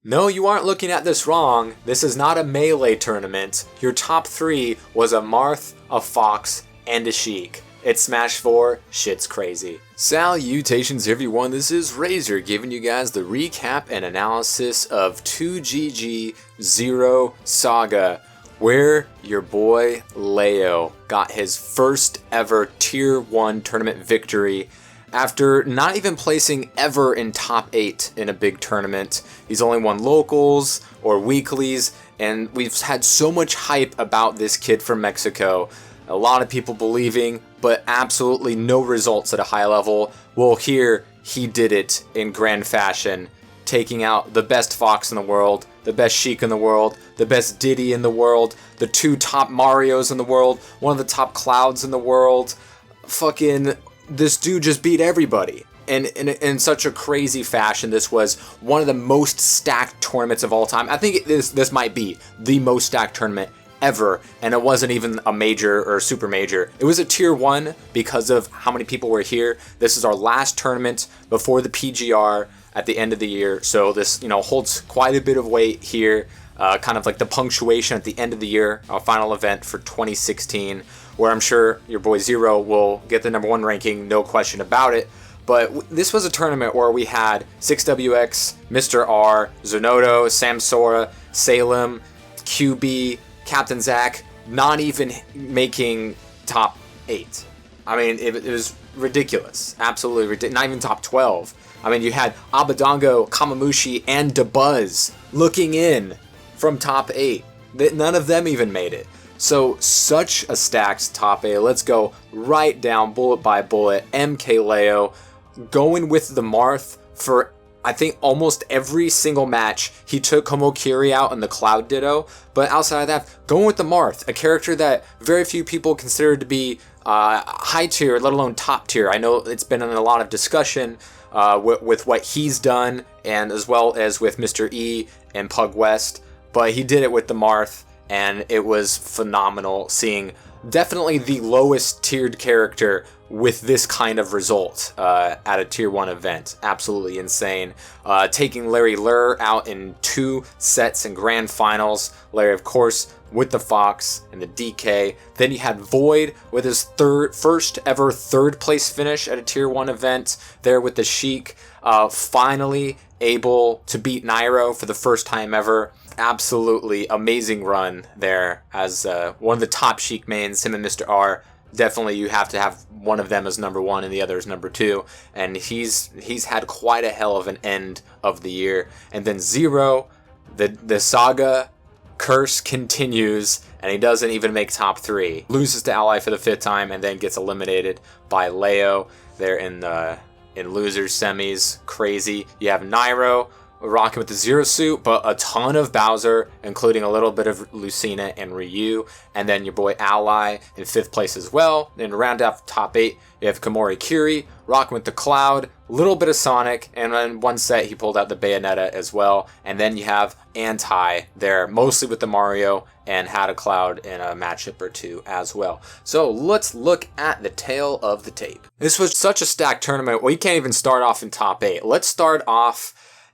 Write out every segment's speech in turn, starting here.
No, you aren't looking at this wrong. This is not a melee tournament. Your top 3 was a Marth, a Fox, and a Sheik. It's Smash 4, shit's crazy. Salutations everyone, this is Razor giving you guys the recap and analysis of 2GG 0 Saga, where your boy Leo got his first ever Tier 1 tournament victory after not even placing ever in top 8 in a big tournament. He's only won locals or weeklies, and we've had so much hype about this kid from Mexico. A lot of people believing, but absolutely no results at a high level. Well, here he did it in grand fashion, taking out the best Fox in the world, the best Sheik in the world, the best Diddy in the world, the 2 top Marios in the world, one of the top Clouds in the world. Fucking, this dude just beat everybody. And in such a crazy fashion. This was one of the most stacked tournaments of all time. I think this might be the most stacked tournament ever, and it wasn't even a major or super major. It was a tier 1 because of how many people were here. This is our last tournament before the PGR at the end of the year, so this holds quite a bit of weight here, kind of like the punctuation at the end of the year, our final event for 2016, where I'm sure your boy Zero will get the #1 ranking, no question about it. But this was a tournament where we had 6WX, Mr. R, Zonoto, Samsora, Salem, QB, Captain Zach, not even making top 8. I mean, it was ridiculous. Absolutely ridiculous. Not even top 12. I mean, you had Abadongo, Kamamushi, and DeBuzz looking in from top 8. None of them even made it. So, such a stacked top 8. Let's go right down, bullet by bullet. MK Leo going with the Marth for, I think, almost every single match. He took Homokiri out in the Cloud Ditto, but outside of that, going with the Marth, a character that very few people consider to be high tier, let alone top tier. I know it's been in a lot of discussion with what he's done, and as well as with Mr. E and Pug West, but he did it with the Marth, and it was phenomenal seeing definitely the lowest tiered character with this kind of result at a tier 1 event. Absolutely insane. Taking Larry Lurr out in 2 sets in grand finals. Larry, of course, with the Fox and the DK. Then you had Void with his first ever 3rd place finish at a tier 1 event there with the Sheik. Finally able to beat Nairo for the first time ever. Absolutely amazing run there as one of the top Sheik mains, him and Mr. R. Definitely you have to have one of them as #1 and the other as #2. And he's had quite a hell of an end of the year. And then Zero, the Saga curse continues, and he doesn't even make top 3. Loses to Ally for the 5th time and then gets eliminated by Leo there in losers semis. Crazy. You have Nairo rocking with the Zero suit, but a ton of Bowser, including a little bit of Lucina and Ryu, and then your boy Ally in 5th place as well. Then round out top 8, you have Komori Kiri rocking with the Cloud, little bit of Sonic, and in one set he pulled out the Bayonetta as well. And then you have Anti there, mostly with the Mario, and had a Cloud in a matchup or 2 as well. So let's look at the tail of the tape. This was such a stacked tournament, we can't even start off in top 8. Let's start off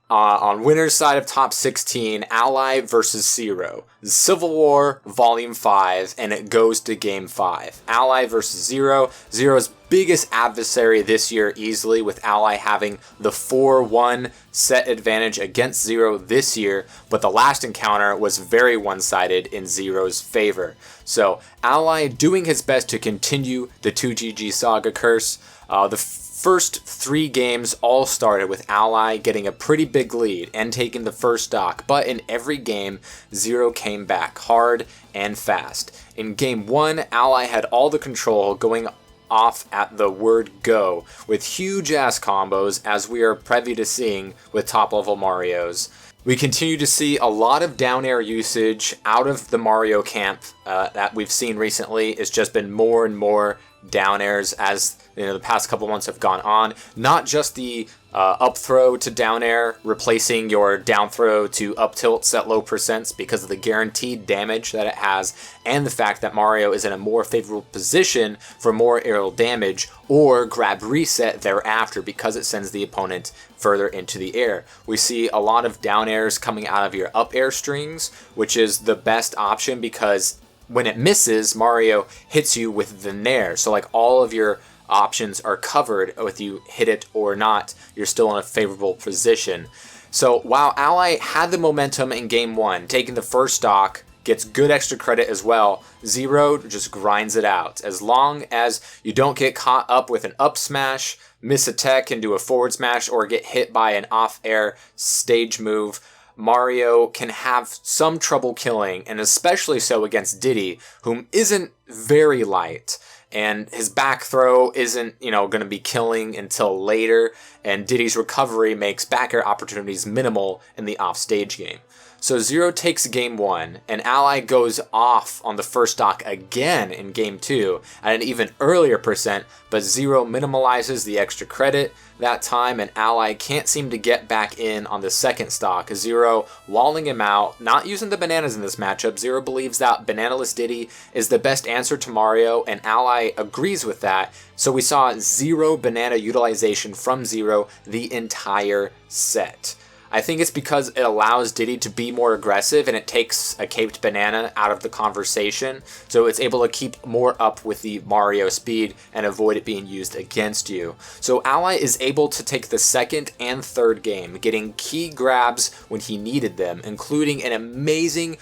on winner's side of top 16, Ally versus Zero. Civil War Volume 5, and it goes to Game 5. Ally versus Zero. Zero's biggest adversary this year easily, with Ally having the 4-1 set advantage against Zero this year, but the last encounter was very one-sided in Zero's favor. So Ally doing his best to continue the 2GG Saga curse. The first 3 games all started with Ally getting a pretty big lead and taking the first stock, but in every game, Zero came back hard and fast. In Game 1, Ally had all the control, going off at the word go with huge ass combos, as we are privy to seeing with top level Marios. We continue to see a lot of down air usage out of the Mario camp that we've seen recently. It's just been more and more down airs as the past couple months have gone on. Not just the up throw to down air, replacing your down throw to up tilts at low percents because of the guaranteed damage that it has, and the fact that Mario is in a more favorable position for more aerial damage or grab reset thereafter because it sends the opponent further into the air. We see a lot of down airs coming out of your up air strings, which is the best option because when it misses, Mario hits you with the Nair. So like all of your options are covered with you hit it or not, you're still in a favorable position. So while Ally had the momentum in game 1, taking the first stock, gets good extra credit as well, Zero just grinds it out. As long as you don't get caught up with an up smash, miss a tech and do a forward smash, or get hit by an off-air stage move, Mario can have some trouble killing, and especially so against Diddy, whom isn't very light. And his back throw isn't, going to be killing until later, and Diddy's recovery makes back air opportunities minimal in the off-stage game. So Zero takes game 1, and Ally goes off on the first stock again in game 2 at an even earlier percent, but Zero minimalizes the extra credit that time, and Ally can't seem to get back in on the second stock. Zero walling him out, not using the bananas in this matchup. Zero believes that bananaless Diddy is the best answer to Mario, and Ally agrees with that. So we saw zero banana utilization from Zero the entire set. I think it's because it allows Diddy to be more aggressive and it takes a caped banana out of the conversation, so it's able to keep more up with the Mario speed and avoid it being used against you. So Ally is able to take the second and third game, getting key grabs when he needed them, including an amazing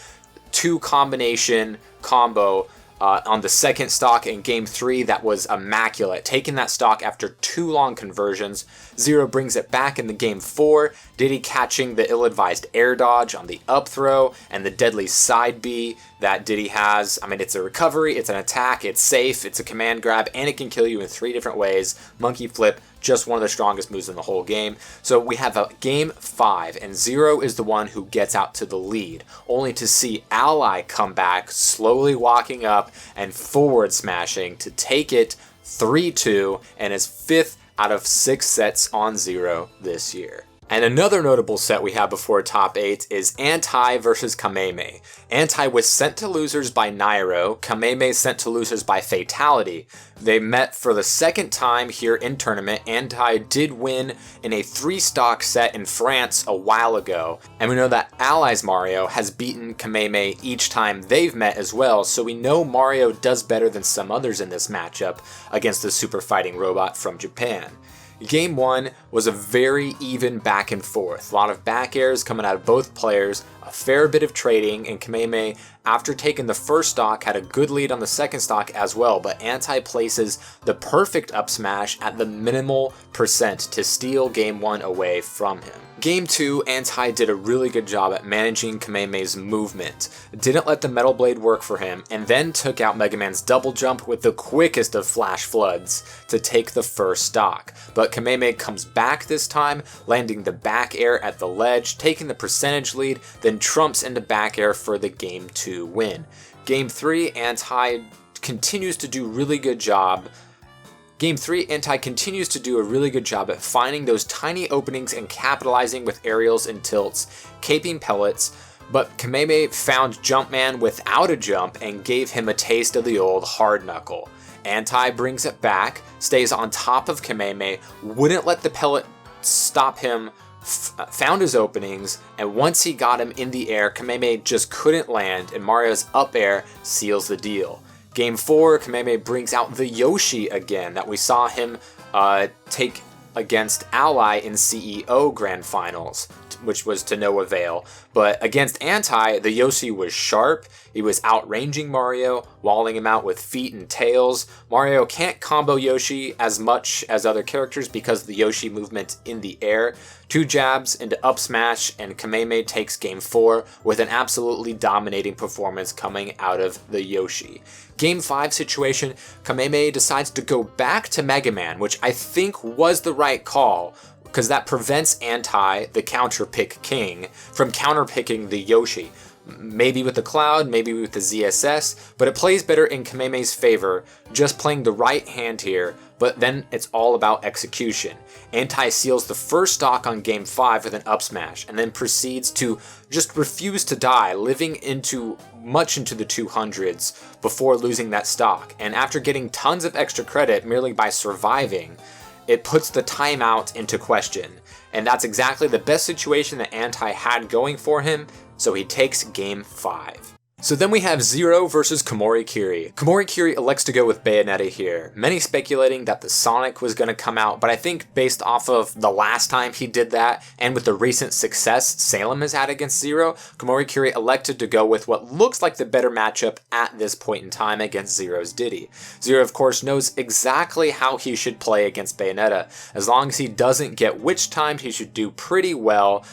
2-combination combo on the second stock in game 3 that was immaculate. Taking that stock after 2 long conversions, Zero brings it back in the game 4, Diddy catching the ill-advised air dodge on the up throw and the deadly side B that Diddy has. I mean, it's a recovery, it's an attack, it's safe, it's a command grab, and it can kill you in 3 different ways. Monkey flip, just one of the strongest moves in the whole game. So we have a game 5, and Zero is the one who gets out to the lead, only to see Ally come back, slowly walking up and forward smashing to take it 3-2, and his 5th out of 6 sets on Zero this year. And another notable set we have before top 8 is Anti versus Kameme. Anti was sent to losers by Nairo, Kameme sent to losers by Fatality. They met for the second time here in tournament. Anti did win in a 3-stock set in France a while ago. And we know that Ally's Mario has beaten Kameme each time they've met as well, so we know Mario does better than some others in this matchup against the super fighting robot from Japan. Game 1 was a very even back and forth. A lot of back airs coming out of both players, a fair bit of trading, and Kameme, after taking the first stock, had a good lead on the second stock as well, but Anti places the perfect up smash at the minimal percent to steal game 1 away from him. Game 2, Anti did a really good job at managing Kameme's movement, didn't let the Metal Blade work for him, and then took out Mega Man's double jump with the quickest of flash floods to take the first stock. But Kameme comes back this time, landing the back air at the ledge, taking the percentage lead, then trumps into back air for the Game 2 win. Game 3, Anti continues to do a really good job at finding those tiny openings and capitalizing with aerials and tilts, caping pellets, but Kameme found Jumpman without a jump and gave him a taste of the old hard knuckle. Anti brings it back, stays on top of Kameme, wouldn't let the pellet stop him, found his openings, and once he got him in the air, Kameme just couldn't land, and Mario's up air seals the deal. Game 4, Kameme brings out the Yoshi again that we saw him take against Ally in CEO Grand Finals, which was to no avail. But against Anti, the Yoshi was sharp, he was outranging Mario, walling him out with feet and tails. Mario can't combo Yoshi as much as other characters because of the Yoshi movement in the air. 2 jabs into up smash, and Kameme takes game 4 with an absolutely dominating performance coming out of the Yoshi. Game 5 situation, Kameme decides to go back to Mega Man, which I think was the right call, because that prevents Anti, the counter pick king, from counter picking the Yoshi. maybe with the Cloud, maybe with the ZSS, but it plays better in Kameme's favor, just playing the right hand here, but then it's all about execution. Anti seals the first stock on game 5 with an up smash, and then proceeds to just refuse to die, living much into the 200s before losing that stock, and after getting tons of extra credit merely by surviving, it puts the timeout into question. And that's exactly the best situation that Anti had going for him, so he takes game 5. So then we have Zero versus Komori Kiri. Komori Kiri elects to go with Bayonetta here. Many speculating that the Sonic was going to come out, but I think based off of the last time he did that, and with the recent success Salem has had against Zero, Komori Kiri elected to go with what looks like the better matchup at this point in time against Zero's Diddy. Zero of course knows exactly how he should play against Bayonetta. As long as he doesn't get witch timed, he should do pretty well.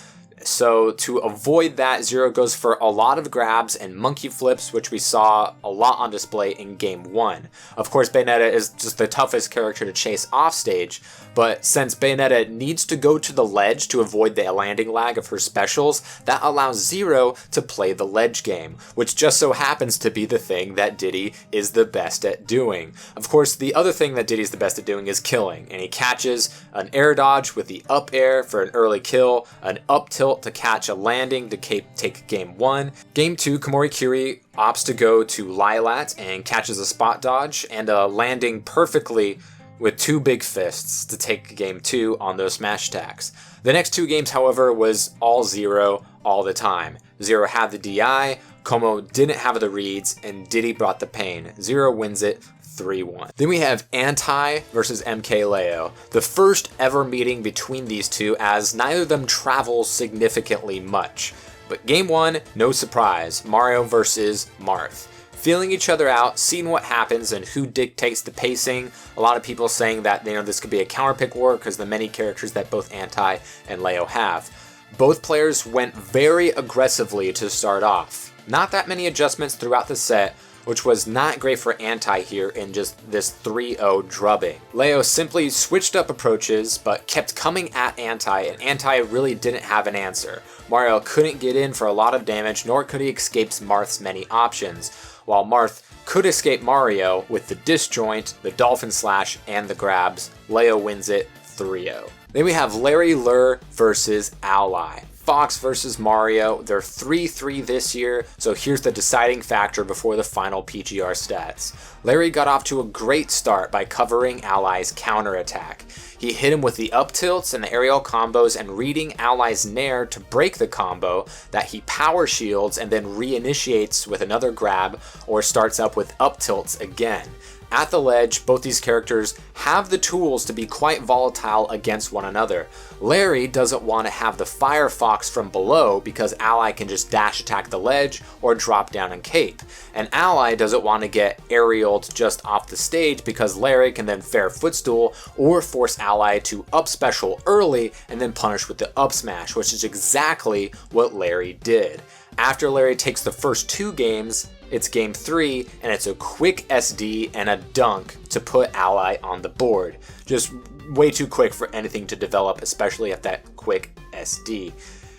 So to avoid that, Zero goes for a lot of grabs and monkey flips, which we saw a lot on display in game 1. Of course, Bayonetta is just the toughest character to chase off stage, but since Bayonetta needs to go to the ledge to avoid the landing lag of her specials, that allows Zero to play the ledge game, which just so happens to be the thing that Diddy is the best at doing. Of course, the other thing that Diddy's the best at doing is killing, and he catches an air dodge with the up air for an early kill, an up tilt to catch a landing to take game 1. Game 2, Komori Kiri opts to go to Lilat and catches a spot dodge and a landing perfectly with 2 big fists to take game 2 on those smash attacks. The next 2 games, however, was all Zero all the time. Zero had the DI, Como didn't have the reads, and Diddy brought the pain. Zero wins it 3-1. Then we have Anti versus MKLeo, the first ever meeting between these two as neither of them travel significantly much. But game 1, no surprise, Mario versus Marth. Feeling each other out, seeing what happens and who dictates the pacing. A lot of people saying that this could be a counterpick war because the many characters that both Anti and Leo have. Both players went very aggressively to start off. Not that many adjustments throughout the set, which was not great for Anti here in just this 3-0 drubbing. Leo simply switched up approaches, but kept coming at Anti, and Anti really didn't have an answer. Mario couldn't get in for a lot of damage, nor could he escape Marth's many options, while Marth could escape Mario with the disjoint, the dolphin slash, and the grabs. Leo wins it 3-0. Then we have Larry Lurr versus Ally. Fox versus Mario, they're 3-3 this year, so here's the deciding factor before the final PGR stats. Larry got off to a great start by covering Ally's counterattack. He hit him with the up tilts and the aerial combos and reading Ally's Nair to break the combo that he power shields and then reinitiates with another grab or starts up with up tilts again. At the ledge, both these characters have the tools to be quite volatile against one another. Larry doesn't want to have the Firefox from below because Ally can just dash attack the ledge or drop down and cape. And Ally doesn't want to get aerialed just off the stage because Larry can then fair footstool or force Ally to up special early and then punish with the up smash, which is exactly what Larry did. After Larry takes the first 2 games, it's game 3, and it's a quick SD and a dunk to put Ally on the board. Just way too quick for anything to develop, especially at that quick SD.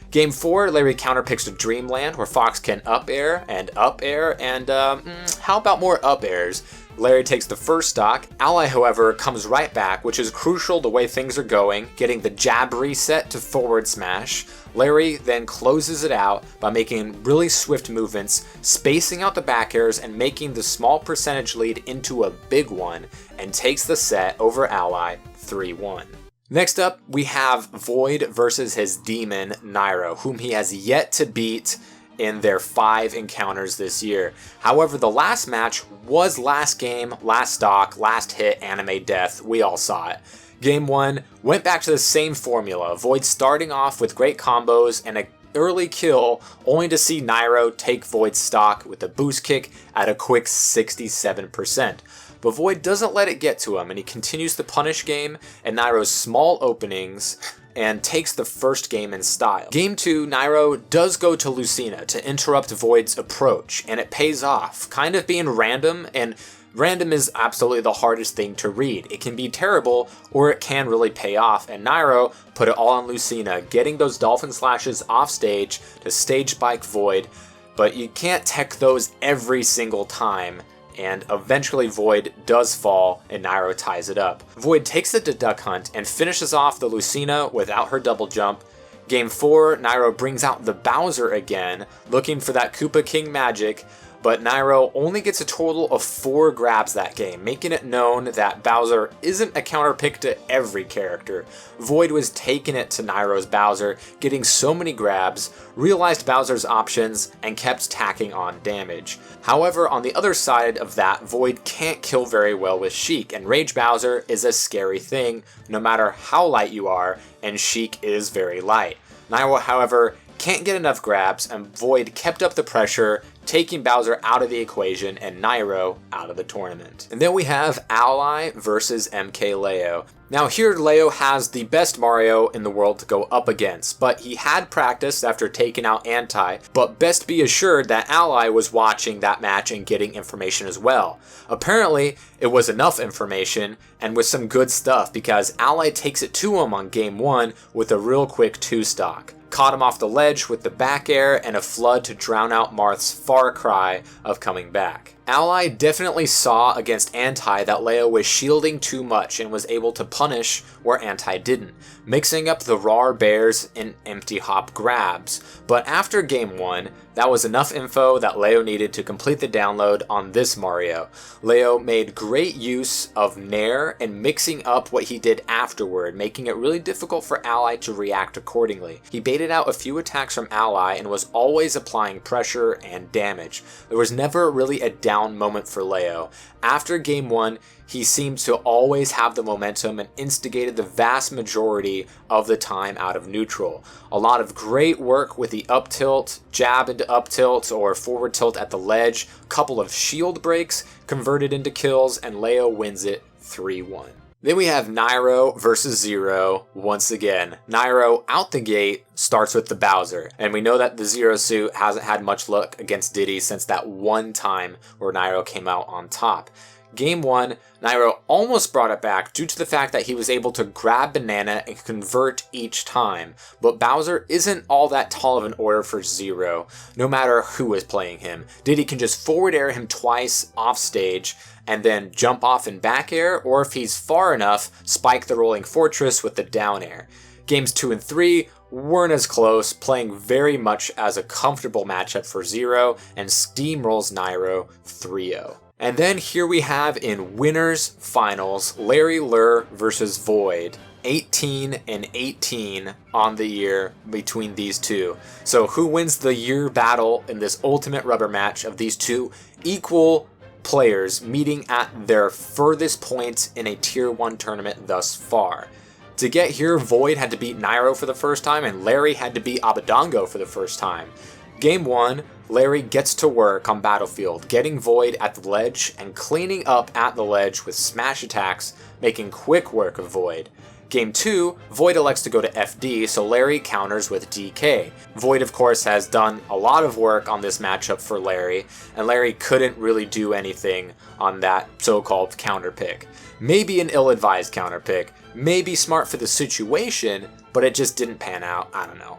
Game 4, Larry counterpicks to Dreamland, where Fox can up air, and how about more up airs? Larry takes the first stock. Ally, however, comes right back, which is crucial the way things are going, getting the jab reset to forward smash. Larry then closes it out by making really swift movements, spacing out the back airs and making the small percentage lead into a big one, and takes the set over Ally 3-1. Next up, we have Void versus his demon, Nairo, whom he has yet to beat in their 5 encounters this year. However, the last match was last game, last stock, last hit, anime death. We all saw it. Game 1 went back to the same formula, Void starting off with great combos and an early kill, only to see Nairo take Void's stock with a boost kick at a quick 67%. But Void doesn't let it get to him, and he continues to punish game and Nairo's small openings and takes the first game in style. Game 2, Nairo does go to Lucina to interrupt Void's approach, and it pays off, kind of being random, and random is absolutely the hardest thing to read. It can be terrible, or it can really pay off, and Nairo put it all on Lucina, getting those dolphin slashes off stage to stage spike Void, but you can't tech those every single time, and eventually Void does fall and Nairo ties it up. Void takes it to Duck Hunt and finishes off the Lucina without her double jump. Game 4, Nairo brings out the Bowser again, looking for that Koopa King magic, but Nairo only gets a total of 4 grabs that game, making it known that Bowser isn't a counter pick to every character. Void was taking it to Nairo's Bowser, getting so many grabs, realized Bowser's options, and kept tacking on damage. However, on the other side of that, Void can't kill very well with Sheik, and Rage Bowser is a scary thing, no matter how light you are, and Sheik is very light. Nairo, however, can't get enough grabs, and Void kept up the pressure, taking Bowser out of the equation and Nairo out of the tournament. And then we have Ally versus MKLeo. Now here Leo has the best Mario in the world to go up against, but he had practiced after taking out Anti, but best be assured that Ally was watching that match and getting information as well. Apparently, it was enough information and with some good stuff because Ally takes it to him on game 1 with a real quick 2-stock. Caught him off the ledge with the back air and a flood to drown out Marth's far cry of coming back. Ally definitely saw against Anti that Leo was shielding too much and was able to punish where Anti didn't, mixing up the raw bears and empty hop grabs. But after game 1, that was enough info that Leo needed to complete the download on this Mario. Leo made great use of Nair and mixing up what he did afterward, making it really difficult for Ally to react accordingly. He baited out a few attacks from Ally and was always applying pressure and damage. There was never really a down moment for Leo. After game 1, he seemed to always have the momentum and instigated the vast majority of the time out of neutral. A lot of great work with the up tilt, jab into up tilt, or forward tilt at the ledge, couple of shield breaks converted into kills, and Leo wins it 3-1. Then we have Nairo versus Zero once again. Nairo out the gate starts with the Bowser, and we know that the Zero suit hasn't had much luck against Diddy since that one time where Nairo came out on top. Game 1, Nairo almost brought it back due to the fact that he was able to grab Banana and convert each time, but Bowser isn't all that tall of an order for Zero, no matter who is playing him. Diddy can just forward air him twice off stage, and then jump off in back air, or if he's far enough, spike the rolling fortress with the down air. Games 2 and 3 weren't as close, playing very much as a comfortable matchup for Zero, and steamrolls Nairo 3-0. And then here we have in winners finals, Larry Lurr versus Void. 18 and 18 on the year between these two. So who wins the year battle in this ultimate rubber match of these two equal players meeting at their furthest points in a tier 1 tournament thus far? To get here, Void had to beat Nairo for the first time and Larry had to beat Abadongo for the first time. Game 1, Larry gets to work on Battlefield, getting Void at the ledge and cleaning up at the ledge with smash attacks, making quick work of Void. Game 2, Void elects to go to FD, so Larry counters with DK. Void, of course, has done a lot of work on this matchup for Larry, and Larry couldn't really do anything on that so-called counter pick. Maybe an ill-advised counter pick, maybe smart for the situation, but it just didn't pan out, I don't know.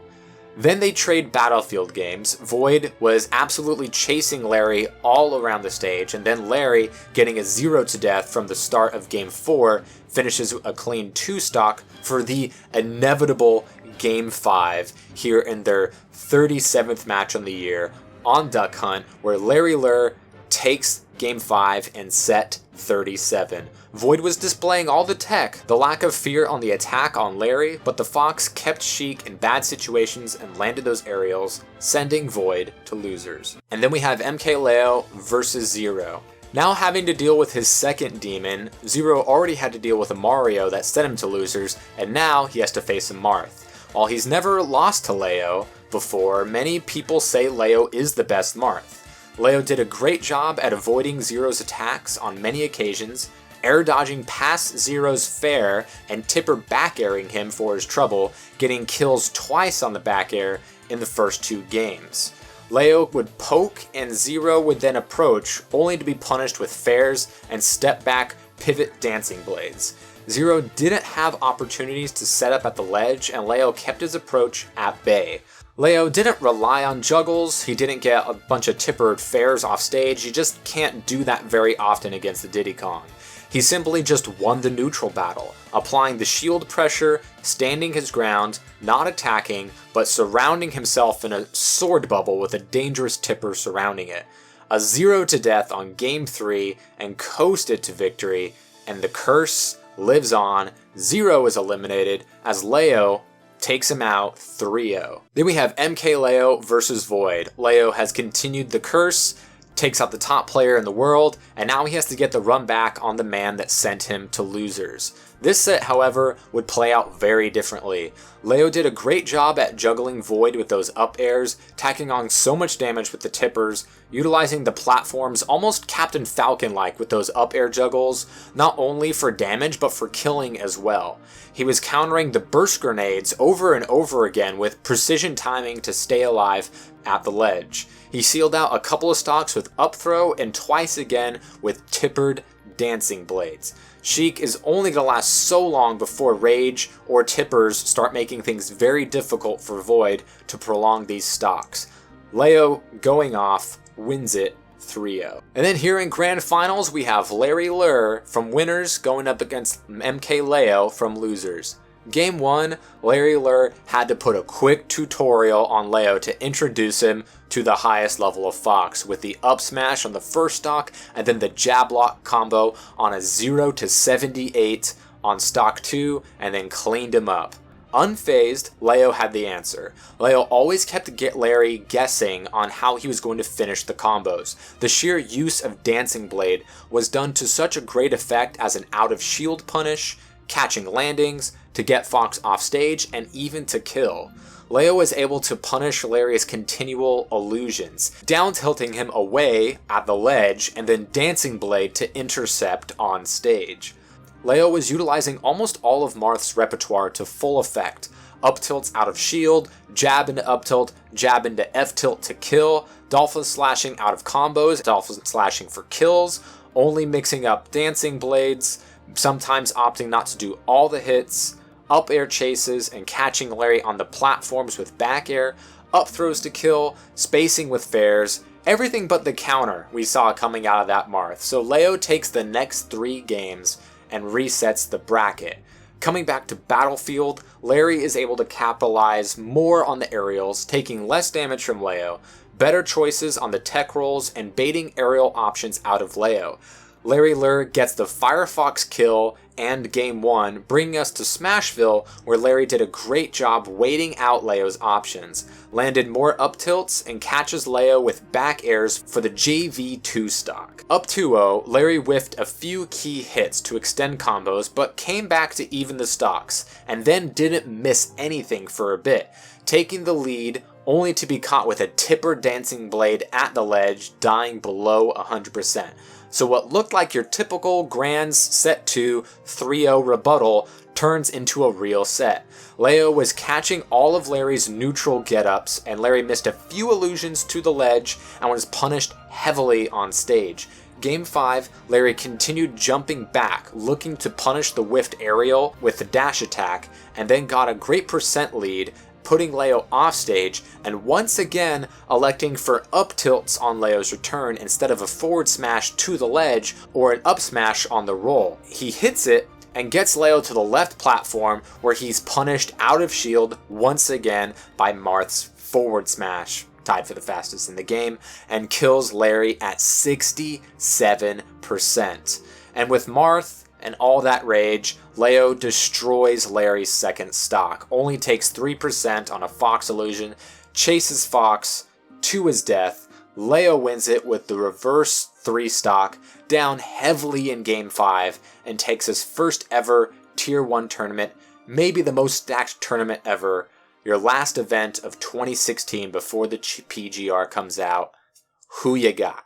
Then they trade Battlefield games. Void was absolutely chasing Larry all around the stage, and then Larry, getting a 0 to death from the start of Game 4, finishes a clean 2-stock for the inevitable Game 5 here in their 37th match on the year on Duck Hunt, where Larry Lurr takes Game 5 and set 37. Void was displaying all the tech, the lack of fear on the attack on Larry, but the Fox kept Sheik in bad situations and landed those aerials, sending Void to losers. And then we have MKLeo versus Zero. Now having to deal with his second demon, Zero already had to deal with a Mario that sent him to losers, and now he has to face a Marth. While he's never lost to Leo before, many people say Leo is the best Marth. Leo did a great job at avoiding Zero's attacks on many occasions, air dodging past Zero's fair and tipper back airing him for his trouble, getting kills twice on the back air in the first 2 games. Leo would poke and Zero would then approach, only to be punished with fairs and step back pivot dancing blades. Zero didn't have opportunities to set up at the ledge and Leo kept his approach at bay. Leo didn't rely on juggles, he didn't get a bunch of tippered fairs off stage, you just can't do that very often against the Diddy Kong. He simply just won the neutral battle, applying the shield pressure, standing his ground, not attacking, but surrounding himself in a sword bubble with a dangerous tipper surrounding it. A 0 to death on game 3 and coasted to victory, and the curse lives on. Zero is eliminated as Leo takes him out 3-0. Then we have MK Leo versus Void. Leo has continued the curse, takes out the top player in the world, and now he has to get the run back on the man that sent him to losers. This set, however, would play out very differently. Leo did a great job at juggling Void with those up airs, tacking on so much damage with the tippers, utilizing the platforms almost Captain Falcon-like with those up air juggles, not only for damage but for killing as well. He was countering the burst grenades over and over again with precision timing to stay alive at the ledge. He sealed out a couple of stocks with up throw and twice again with tippered dancing blades. Sheik is only going to last so long before rage or tippers start making things very difficult for Void to prolong these stocks. Leo going off wins it 3-0. And then here in grand finals we have Larry Lur from winners going up against MK Leo from losers. Game 1, Larry Lur had to put a quick tutorial on Leo to introduce him to the highest level of Fox with the up smash on the first stock and then the jab lock combo on a 0 to 78 on stock 2 and then cleaned him up. Unfazed, Leo had the answer. Leo always kept Larry guessing on how he was going to finish the combos. The sheer use of Dancing Blade was done to such a great effect as an out of shield punish, catching landings, to get Fox off stage, and even to kill. Leo was able to punish Larry's continual illusions, down tilting him away at the ledge and then Dancing Blade to intercept on stage. Leo was utilizing almost all of Marth's repertoire to full effect. Up tilts out of shield, jab into up tilt, jab into F tilt to kill, Dolphin slashing out of combos, Dolphin slashing for kills, only mixing up Dancing Blades, sometimes opting not to do all the hits, up air chases and catching Larry on the platforms with back air, up throws to kill, spacing with fairs, everything but the counter we saw coming out of that Marth. So Leo takes the next 3 games and resets the bracket. Coming back to Battlefield, Larry is able to capitalize more on the aerials, taking less damage from Leo, better choices on the tech rolls, and baiting aerial options out of Leo. Larry Lur gets the Firefox kill and Game 1, bringing us to Smashville, where Larry did a great job waiting out Leo's options, landed more up tilts, and catches Leo with back airs for the JV2 stock. Up 2-0, Larry whiffed a few key hits to extend combos, but came back to even the stocks, and then didn't miss anything for a bit, taking the lead only to be caught with a tipper Dancing Blade at the ledge, dying below 100%. So what looked like your typical Grands Set 2 3-0 rebuttal turns into a real set. Leo was catching all of Larry's neutral get-ups, and Larry missed a few illusions to the ledge and was punished heavily on stage. Game 5, Larry continued jumping back, looking to punish the whiffed aerial with the dash attack, and then got a great percent lead, putting Leo off stage, and once again electing for up tilts on Leo's return instead of a forward smash to the ledge or an up smash on the roll. He hits it and gets Leo to the left platform, where he's punished out of shield once again by Marth's forward smash, tied for the fastest in the game, and kills Larry at 67%. And with Marth and all that rage, Leo destroys Larry's second stock, only takes 3% on a Fox illusion, chases Fox to his death. Leo wins it with the reverse 3 stock, down heavily in Game 5, and takes his first ever Tier 1 tournament, maybe the most stacked tournament ever, your last event of 2016 before the PGR comes out. Who you got?